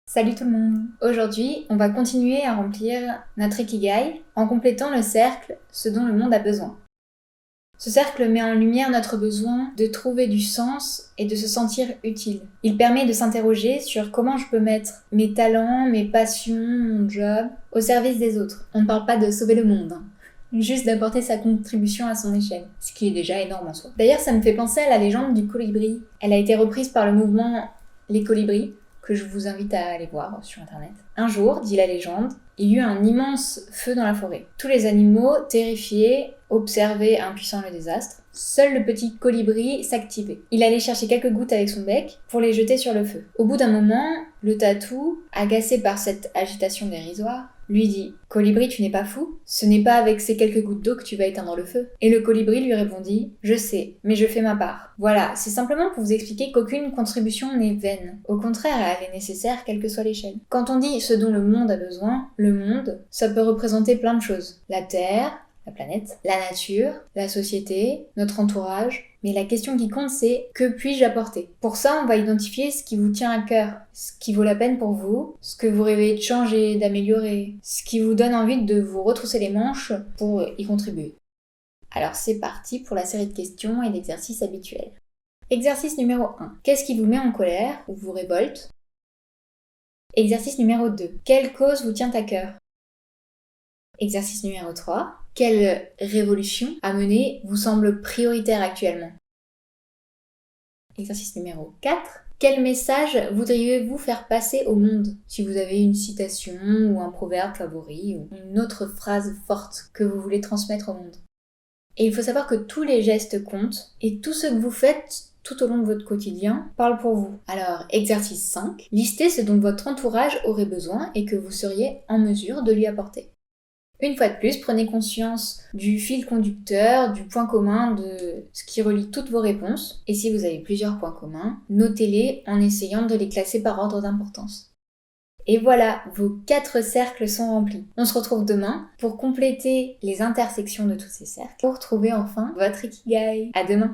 Salut tout le monde! Aujourd'hui, on va continuer à remplir notre Ikigai en complétant le cercle « Ce dont le monde a besoin ». Ce cercle met en lumière notre besoin de trouver du sens et de se sentir utile. Il permet de s'interroger sur comment je peux mettre mes talents, mes passions, mon job au service des autres. On ne parle pas de sauver le monde, juste d'apporter sa contribution à son échelle, ce qui est déjà énorme en soi. D'ailleurs, ça me fait penser à la légende du colibri. Elle a été reprise par le mouvement Les Colibris, que je vous invite à aller voir sur internet. Un jour, dit la légende, il y eut un immense feu dans la forêt. Tous les animaux, terrifiés, observaient impuissants le désastre. Seul le petit colibri s'activait. Il allait chercher quelques gouttes avec son bec pour les jeter sur le feu. Au bout d'un moment, le tatou, agacé par cette agitation dérisoire, lui dit « Colibri, tu n'es pas fou? Ce n'est pas avec ces quelques gouttes d'eau que tu vas éteindre le feu. » Et le colibri lui répondit « Je sais, mais je fais ma part. » Voilà, c'est simplement pour vous expliquer qu'aucune contribution n'est vaine. Au contraire, elle est nécessaire quelle que soit l'échelle. Quand on dit ce dont le monde a besoin, le monde, ça peut représenter plein de choses. La Terre, la planète, la nature, la société, notre entourage. Mais la question qui compte, c'est que puis-je apporter? Pour ça, on va identifier ce qui vous tient à cœur, ce qui vaut la peine pour vous, ce que vous rêvez de changer, d'améliorer, ce qui vous donne envie de vous retrousser les manches pour y contribuer. Alors c'est parti pour la série de questions et d'exercices habituels. Exercice numéro 1. Qu'est-ce qui vous met en colère ou vous révolte? Exercice numéro 2. Quelle cause vous tient à cœur? Exercice numéro 3. Quelle révolution à mener vous semble prioritaire actuellement? Exercice numéro 4. Quel message voudriez-vous faire passer au monde? Si vous avez une citation ou un proverbe favori ou une autre phrase forte que vous voulez transmettre au monde. Et il faut savoir que tous les gestes comptent et tout ce que vous faites tout au long de votre quotidien parle pour vous. Alors, exercice 5. Listez ce dont votre entourage aurait besoin et que vous seriez en mesure de lui apporter. Une fois de plus, prenez conscience du fil conducteur, du point commun de ce qui relie toutes vos réponses. Et si vous avez plusieurs points communs, notez-les en essayant de les classer par ordre d'importance. Et voilà, vos 4 cercles sont remplis. On se retrouve demain pour compléter les intersections de tous ces cercles, pour trouver enfin votre Ikigai. À demain!